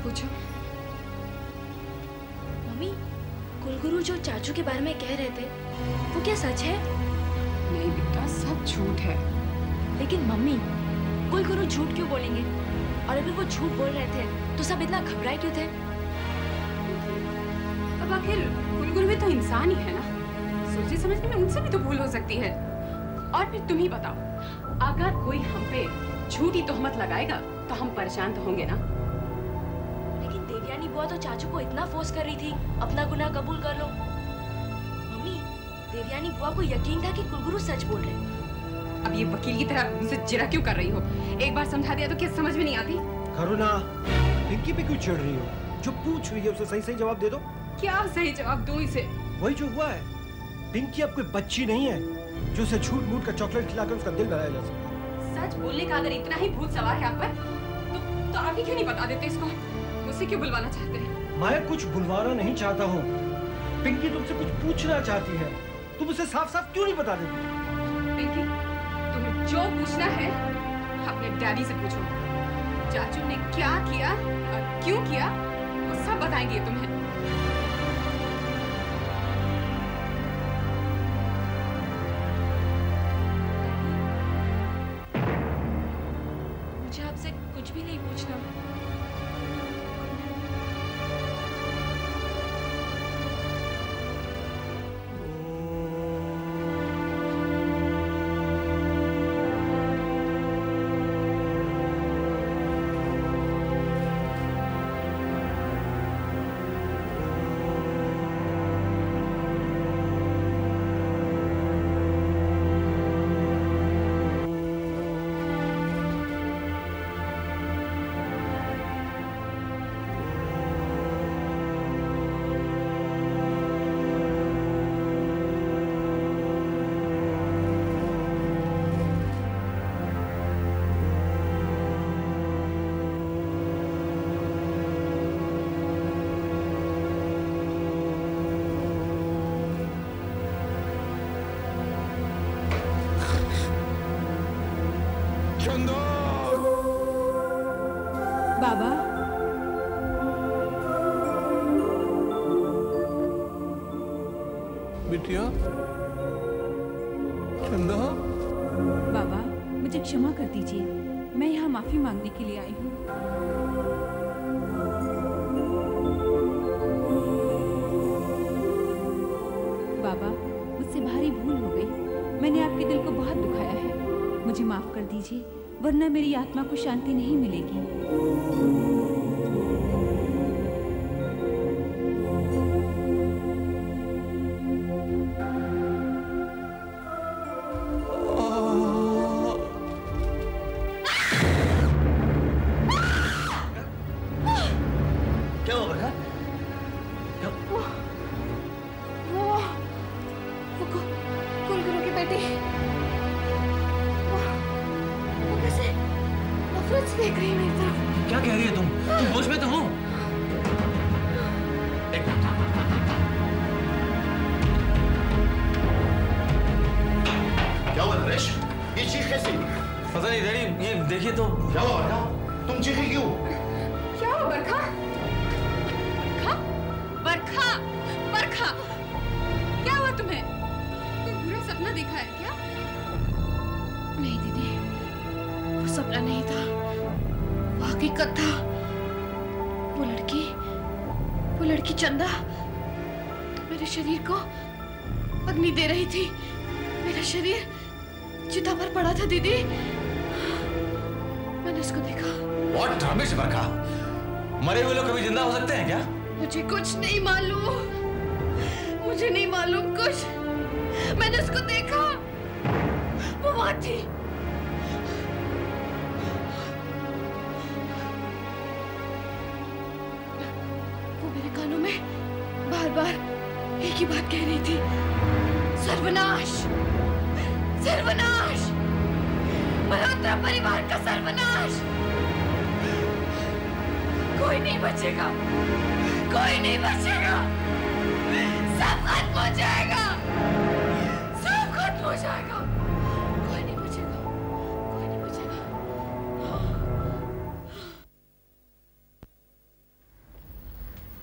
पूछो। मम्मी, कुलगुरु जो चाचू के बारे में कह रहे थे वो क्या सच है? नहीं बेटा, सब झूठ है। लेकिन मम्मी, कुलगुरु झूठ क्यों बोलेंगे? और अगर वो झूठ बोल रहे थे तो सब इतना घबराए क्यों थे? अब आखिर कुलगुरु भी तो इंसान ही है ना, सोचने समझने में उनसे भी तो भूल हो सकती है। और फिर तुम ही बताओ, अगर कोई हम पे झूठी तोहमत लगाएगा तो हम परेशान तो होंगे ना। लेकिन देवयानी बुआ तो चाचू को इतना फोर्स कर रही थी, अपना गुनाह कबूल कर लो। मम्मी, देवयानी बुआ को यकीन था कि कुलगुरु सच बोल रहे हैं। अब ये वकील की तरह मुझसे जिरा क्यों कर रही हो? एक बार समझा दिया तो क्या समझ में नहीं आती? करुणा, पिंकी पे क्यों चिढ़ रही हो? जो पूछ रही है उसे सही सही जवाब दे दो। क्या सही जवाब दूं इसे? वही जो हुआ है। पिंकी अब कोई बच्ची नहीं है जो उसे झूठ मूठ का चॉकलेट खिलाकर उसका दिल बहलाया जा सकता। सच बोलने का अगर इतना ही भूत सवार है आप पर, तो आप ही क्यों नहीं बता देते इसको? मुझसे क्यों बुलवाना चाहते हैं? मैं कुछ बुलवाना नहीं चाहता हूँ। पिंकी तुमसे कुछ पूछना चाहती है, तुम उसे साफ साफ क्यों नहीं बता देती? पिंकी, तुम्हें जो पूछना है अपने डैडी से पूछो। चाचू ने क्या किया और क्यों किया वो सब बताएंगे तुम्हें। मुझे आपसे कुछ भी नहीं पूछना। बाबा, बिटिया, चंदा। बाबा मुझे क्षमा कर दीजिए, मैं यहाँ माफी मांगने के लिए आई हूँ। बाबा, मुझसे भारी भूल हो गई, मैंने आपके दिल को बहुत दुखाया है, मुझे माफ कर दीजिए, वरना मेरी आत्मा को शांति नहीं मिलेगी। क्या कह रही है तुम होश में तो हो? एक मिनट। क्या हुआ नरेश? ये चीख कैसे? पता नहीं डैडी, ये देखिए तो। क्या हुआ बरखा? तुम चीखे क्यों? क्या हुआ बरखा? बरखा, बरखा, क्या हुआ तुम्हें? कोई बुरा सपना देखा है क्या? नहीं दीदी, वो सपना नहीं था, वो हकीकत था। वो लड़की चंदा मेरे शरीर को अग्नि दे रही थी। मेरा शरीर चिता पर पड़ा था दीदी, मैंने उसको देखा। What rubbish बरखा, मरे हुए लोग कभी जिंदा हो सकते हैं क्या? मुझे कुछ नहीं मालूम, मुझे नहीं मालूम कुछ, मैंने उसको देखा, वो वहां थी। वो मेरे कानों में बार बार एक ही बात कह रही थी, सर्वनाश, सर्वनाश, मल्होत्रा परिवार का सर्वनाश। कोई नहीं बचेगा, कोई नहीं बचेगा, सब खत्म हो जाएगा, सब खत्म हो जाएगा, कोई नहीं बचेगा, कोई नहीं बचेगा।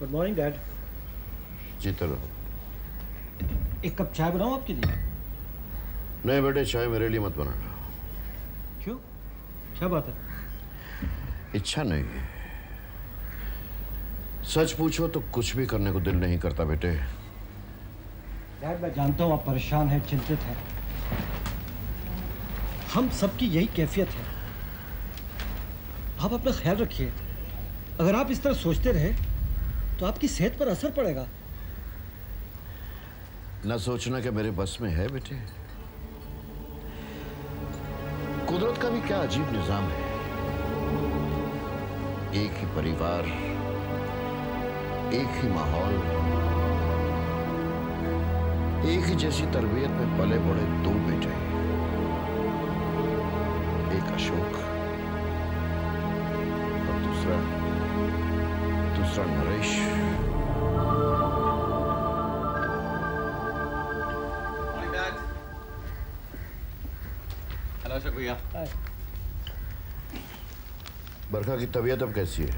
Good morning dad. जीते रहो। एक कप चाय बनाऊं आपके लिए? नहीं बेटे, चाय मेरे लिए मत बनाना। क्यों? क्या बात है? इच्छा नहीं है। सच पूछो तो कुछ भी करने को दिल नहीं करता बेटे। डैड मैं जानता हूं आप परेशान हैं, चिंतित हैं। हम सबकी यही कैफियत है। आप अपना ख्याल रखिए। अगर आप इस तरह सोचते रहे तो आपकी सेहत पर असर पड़ेगा। न सोचना कि मेरे बस में है बेटे। कुदरत का भी क्या अजीब निजाम है। एक ही परिवार, एक ही माहौल, एक ही जैसी तरबियत में पले बड़े दो बेटे, एक अशोक और दूसरा नरेश। हेलो अशोक भैया। बरखा की तबीयत अब कैसी है?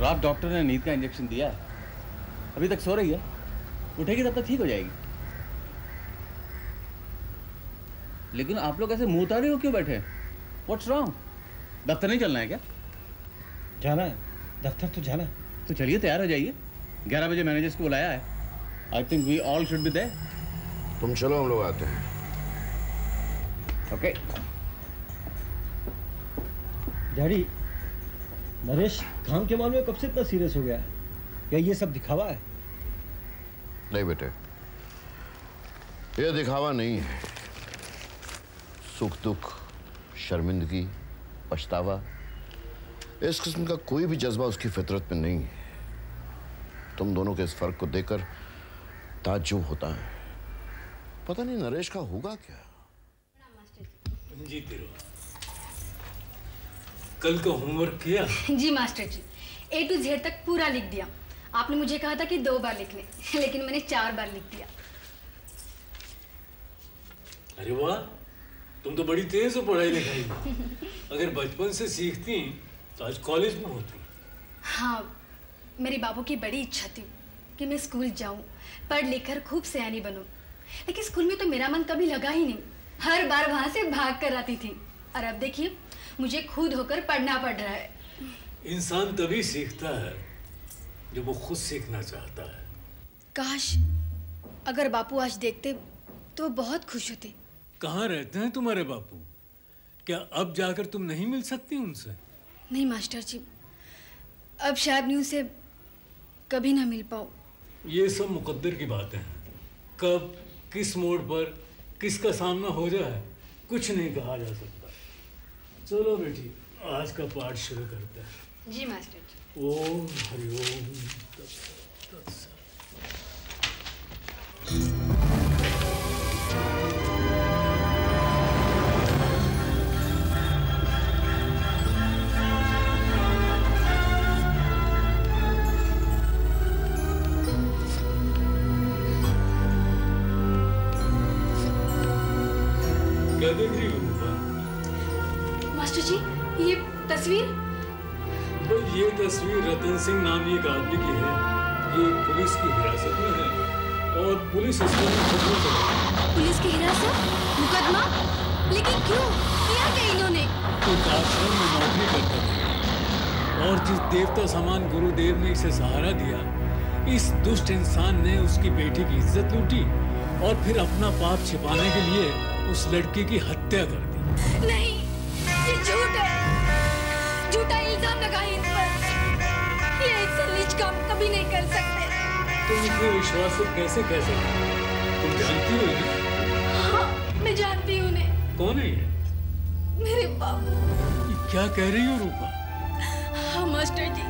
रात डॉक्टर ने नींद का इंजेक्शन दिया है, अभी तक सो रही है। उठेगी तब तक ठीक हो जाएगी। लेकिन आप लोग ऐसे मुंह उतारे हो क्यों बैठे? What's wrong? दफ्तर नहीं चलना है क्या? जाना है, दफ्तर तो जाना है। तो चलिए तैयार हो जाइए। 11 बजे मैनेजर्स को बुलाया है। I think we all should be there. तुम चलो, हम लोग आते हैं। ओके। डैडी, नरेश काम के मामले में कब से इतना सीरियस हो गया है? क्या ये सब दिखावा है? नहीं बेटे, ये दिखावा नहीं है। सुख दुख, शर्मिंदगी, पछतावा, इस किस्म का कोई भी जज्बा उसकी फितरत में नहीं है। तुम दोनों के इस फर्क को देखकर ताज्जुब होता है। पता नहीं नरेश का होगा क्या। जीते रहो। कल का होमवर्क किया? जी master ji, A to Z तक पूरा लिख दिया। आपने मुझे कहा था कि 2 बार लिखने, लेकिन मैंने 4 बार लिख दिया। अरे वाह, तुम तो बड़ी तेज हो पढ़ाई लिखाई में। अगर बचपन से सीखती तो आज कॉलेज में होती। हाँ, मेरे बाबू की बड़ी इच्छा थी कि मैं स्कूल जाऊं, पढ़ लिख कर खूब सयानी बनूं। लेकिन स्कूल में तो मेरा मन कभी लगा ही नहीं। हर बार वहां से भाग कर आती थी। और अब देखिए, मुझे खुद होकर पढ़ना पड़ रहा है। इंसान तभी सीखता है जब वो खुद सीखना चाहता है। काश अगर बापू आज देखते तो वो बहुत खुश होते। कहाँ रहते हैं तुम्हारे बापू? क्या अब जाकर तुम नहीं मिल सकती उनसे? नहीं मास्टर जी, अब शायद नहीं उनसे कभी ना मिल पाऊँ। ये सब मुकद्दर की बातें हैं। कब किस मोड़ पर किसका सामना हो जाए कुछ नहीं कहा जा सकता। चलो बेटी, आज का पाठ शुरू करते हैं। जी मास्टर जी। ओम हरि ओम तत्सत। क्या देख रही हो रूपा? मास्टर जी, ये तस्वीर? तो ये तस्वीर रतन सिंह नामी एक आदमी की है। ये पुलिस की हिरासत में है और पुलिस इसको मुकदमा चला। पुलिस की हिरासत? मुकदमा? लेकिन क्यों? किया क्या इन्होंने? एक आश्रम में नौकरी करता था और जिस देवता समान गुरुदेव ने इसे सहारा दिया, इस दुष्ट इंसान ने उसकी बेटी की इज्जत लूटी और फिर अपना पाप छिपाने के लिए उस लड़की की हत्या कर दी। नहीं, ये झूठ है। झूठा इल्जाम लगाए इन पर। ये ऐसे नीच काम कभी नहीं कर सकते। तुम इतने विश्वास से कैसे कह सकते? तुम जानती हो इन्हें? हाँ, मैं जानती हूँ उन्हें। कौन है ये? मेरे बाबू। ये क्या कह रही हो रूपा? हाँ मास्टर जी,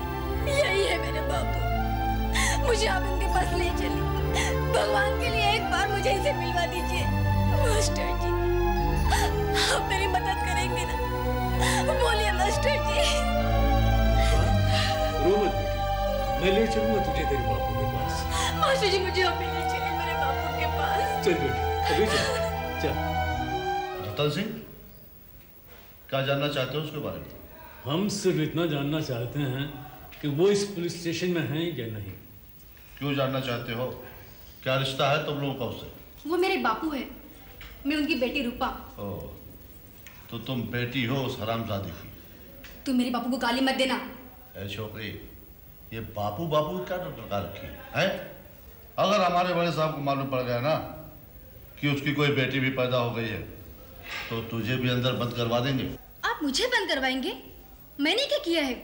यही है मेरे बाबू। मुझे आप उनके पास ले चलिए। भगवान के लिए एक बार मुझे इसे मिलवा दीजिए मास्टर जी। आप मेरी मदद करेंगे ना? बोलिए मास्टर जी। रो मत बेटी, मैं ले चलूंगा तुझे तेरे बापू के पास। मास्टर जी, मुझे अभी ले चलिए मेरे बापू के पास। चल बेटी, अभी चल। चल। रतन सिंह, क्या जानना चाहते हो उसके बारे में? हम सिर्फ इतना जानना चाहते हैं कि वो इस पुलिस स्टेशन में हैं या नहीं। क्यों जानना चाहते हो? क्या रिश्ता है तुम लोगों का उससे? वो मेरे बापू है, मैं उनकी बेटी रूपा। ओह, तो तुम बेटी हो उस हरामजादी की। तुम मेरे बापू को गाली मत देना। ए छोकरी, ये बापू बापू क्या लगा रखी है? अगर हमारे बड़े साहब को मालूम पड़ गया ना कि उसकी कोई बेटी भी पैदा हो गई है तो तुझे भी अंदर बंद करवा देंगे। आप मुझे बंद करवाएंगे? मैंने क्या किया है?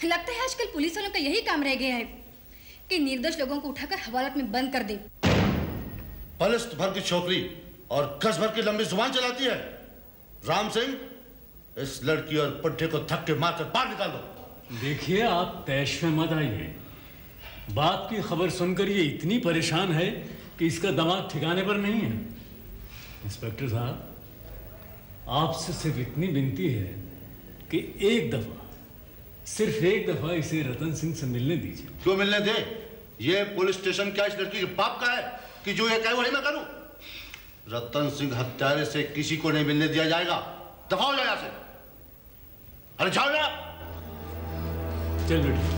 लगता है आजकल पुलिस वालों का यही काम रह गया है कि निर्दोष लोगों को उठाकर हवालात में बंद कर दे। पलिस्त भर की छोकरी और कस भर की लंबी जुबान चलाती है। राम सिंह, इस लड़की और पट्टे को धक्के मारकर बाहर निकाल दो। देखिए, आप तैश में मत आइए। बाप की खबर सुनकर ये इतनी परेशान है कि इसका दिमाग ठिकाने पर नहीं है। इंस्पेक्टर साहब, आपसे सिर्फ इतनी विनती है कि एक दफा, सिर्फ एक दफा इसे रतन सिंह से मिलने दीजिए। क्यों मिलने दे? ये पुलिस स्टेशन क्या इस लड़की के बाप का है कि जो ये कहे वही मैं करूं? रतन सिंह हत्यारे से किसी को नहीं मिलने दिया जाएगा। दफा हो जाए यहां से। अरे जाओ ना। चल बेटी।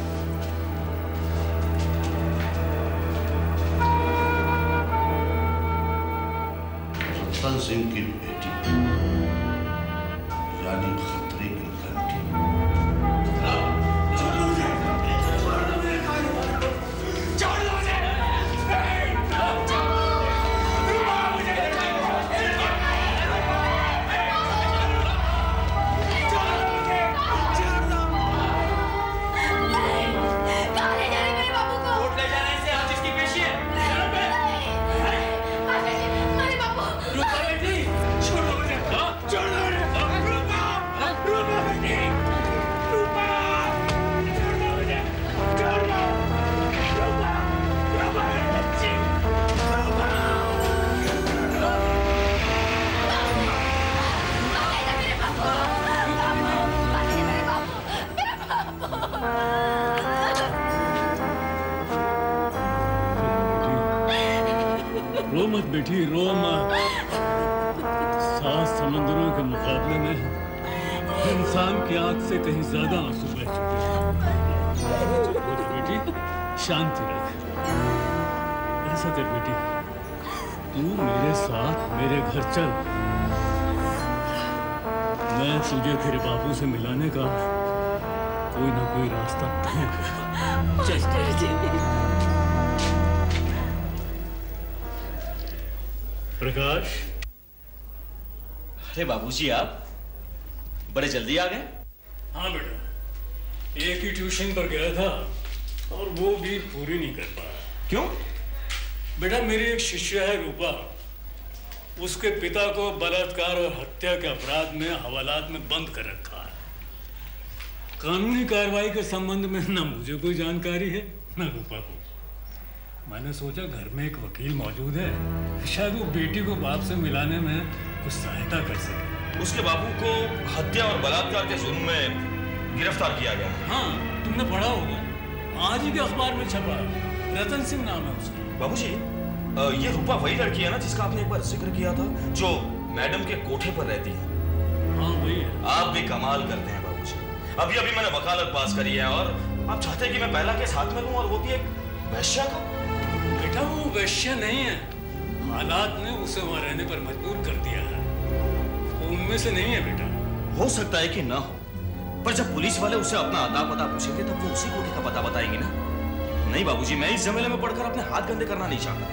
रतन सिंह की बेटी यानी खतरे की घंटी। रो मत बेटी, रो मत। 7 समंदरों के मुकाबले में इंसान की आंख से कहीं ज्यादा आंसू बह चुके हैं। बेटी, शांति रख। ऐसा कर बेटी, तू मेरे साथ मेरे घर चल। मैं तुझे तेरे बाबू से मिलाने का कोई ना कोई रास्ता तय करूंगा। चल। प्रकाश। अरे बाबूजी, आप बड़े जल्दी आ गए। हाँ बेटा, एक ही ट्यूशन पर गया था और वो भी पूरी नहीं कर पाया। क्यों? बेटा, मेरी एक शिष्य है रूपा, उसके पिता को बलात्कार और हत्या के अपराध में हवालात में बंद कर रखा है। कानूनी कार्रवाई के संबंध में न मुझे कोई जानकारी है न रूपा को। मैंने सोचा घर में एक वकील मौजूद है, शायद वो बेटी को बाप से मिलाने में कुछ सहायता कर सके। उसके बाबू को हत्या और बलात्कार के जुर्म में गिरफ्तार किया गया। हाँ, तुमने पढ़ा होगा, आज ही के अखबार में छपा। रतन सिंह नाम है उसका। बाबूजी, ये रूपा वही लड़की है ना जिसका आपने एक बार जिक्र किया था, जो मैडम के कोठे पर रहती है? हाँ वही है। आप भी कमाल करते हैं बाबूजी। अभी अभी मैंने वकालत पास करी है और आप चाहते हैं कि मैं पहला केस हाथ में लूं, और वो भी एक वैश्या का? बेटा, वो वैश्य नहीं है, हालात ने उसे वहां रहने पर मजबूर कर दिया है। वो उनमें से नहीं है बेटा। हो सकता है कि ना हो, पर जब पुलिस वाले उसे अपना अता पता पूछेंगे तब वो उसी कोठे का पता बताएंगे ना। नहीं बाबूजी, मैं इस झमेले में पड़कर अपने हाथ गंदे करना नहीं चाहता।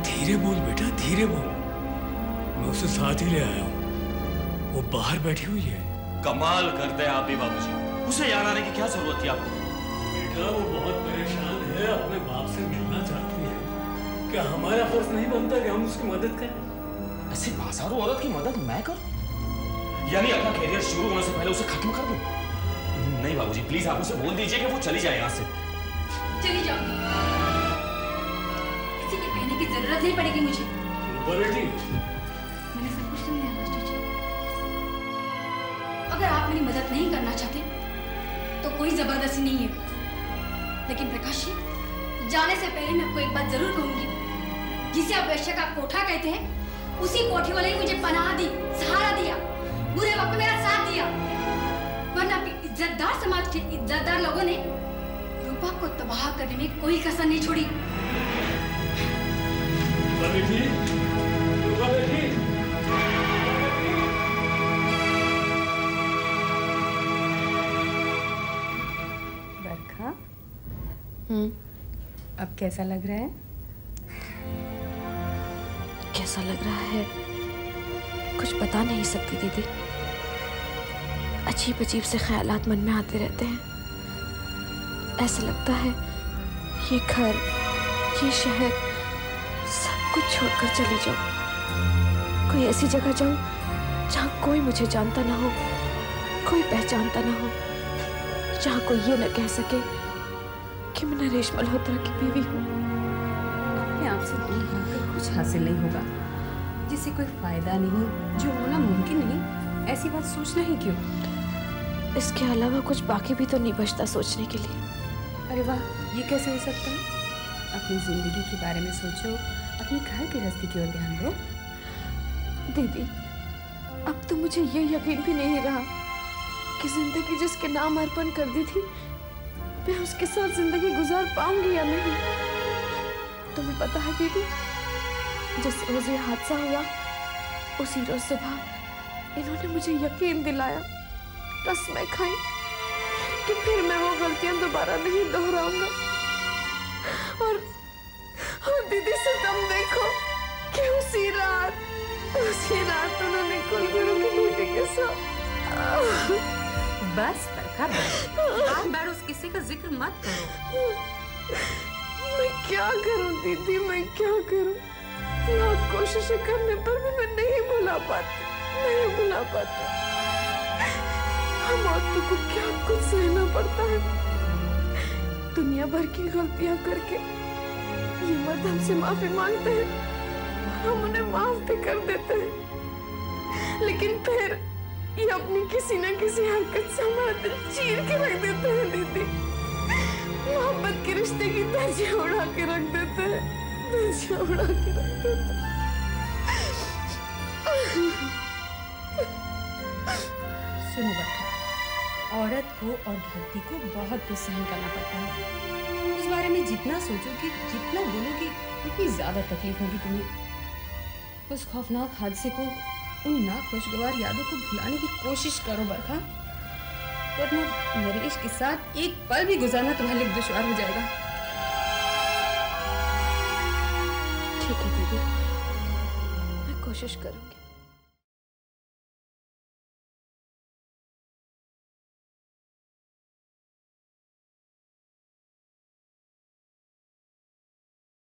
धीरे बोल बेटा, धीरे बोल। मैं उसे साथ ही ले आया हूँ, वो बाहर बैठी हुई है। कमाल करते हैं आप भी बाबूजी, उसे यहाँ आने की क्या जरूरत थी आपको? बेटा, वो बहुत परेशान है, अपने बाप से मिलना चाहती है। क्या हमारा फर्ज नहीं बनता कि हम उसकी मदद करें? ऐसी बाजारू औरत की मदद मैं करूं? यानी अपना कैरियर शुरू होने से पहले उसे खत्म कर दूं? नहीं बाबूजी, प्लीज आप उसे बोल दीजिए कि वो चली जाए यहाँ से। चली जाऊंगी, किसी के कहने की जरूरत नहीं पड़ेगी मुझे। बेटी, मैंने सब कुछ सुन लिया मास्टर जी। अगर आप मेरी मदद नहीं करना चाहते तो कोई जबरदस्ती नहीं है, लेकिन प्रकाश जी, जाने से पहले मैं आपको एक बात जरूर कहूंगी। जिसे आप वैश्य का कोठा कहते हैं, उसी कोठी वाले ने मुझे पनाह दी, सहारा दिया, बुरे वक्त में मेरा साथ दिया। वरना इज्जतदार समाज के इज्जतदार लोगों ने बरखा को तबाह करने में कोई कसर नहीं छोड़ी। बरखा, अब कैसा लग रहा है? कैसा लग रहा है कुछ बता नहीं सकती दीदी। अजीब अजीब से ख्यालात मन में आते रहते हैं। ऐसा लगता है ये घर, ये शहर, सब कुछ छोड़कर चली जाऊं। कोई ऐसी जगह जाऊं जहां कोई मुझे जानता ना हो, कोई पहचानता ना हो, जहां कोई ये न कह सके कि मैं नरेश मल्होत्रा की बीवी हूँ। अपने आप से दूर भागकर कुछ हासिल नहीं होगा, जिससे कोई फायदा नहीं, जो होना मुमकिन नहीं, ऐसी बात सोचना ही क्यों? इसके अलावा कुछ बाकी भी तो नहीं बचता सोचने के लिए। अरे वाह, ये कैसे हो सकता है? अपनी जिंदगी के बारे में सोचो, अपनी घर गृहस्थी की ओर ध्यान दो। दीदी, अब तो मुझे ये यकीन भी नहीं रहा कि जिंदगी जिसके नाम अर्पण कर दी थी, मैं उसके साथ जिंदगी गुजार पाऊंगी या नहीं। तुम्हें पता है दीदी, जिस रोज ये हादसा हुआ उसी रोज सुबह इन्होंने मुझे यकीन दिलाया, कसमें खाई कि फिर मैं वो गलतियां दोबारा नहीं दोहराऊंगा। और दीदी से तुम देखो कि उसी रात उन्होंने कुलगुरु की बेटी के साथ। बस बरखा, बार बार उस किसी का जिक्र मत करो। मैं क्या करूं दीदी, मैं क्या करूं? बहुत कोशिशें करने पर भी मैं नहीं भुला पाती। हम औरतों को क्या कुछ सहना पड़ता है। दुनिया भर की गलतियां करके ये मर्द हमसे माफी मांगते हैं और हम उन्हें माफ भी कर देते हैं, लेकिन फिर ये अपनी किसी न किसी हरकत से हमारा दिल चीर के रख देते हैं दीदी। मोहब्बत के रिश्ते की धज्जियां उड़ा के रख देते हैं, धज्जियां उड़ा के रख देते हैं। सुनो बरखा, औरत को और धरती को बहुत कुछ सहन करना पड़ता है। उस बारे में जितना सोचोगी, जितना बोलोगी, उतनी ज्यादा तकलीफ होगी तुम्हें। उस खौफनाक हादसे को, उन नाखुशगवार यादों को भुलाने की कोशिश करो बरखा, वरना नरेश के साथ एक पल भी गुजारना तुम्हारे लिए दुश्वार हो जाएगा। ठीक है दीदी, मैं कोशिश करूंगी।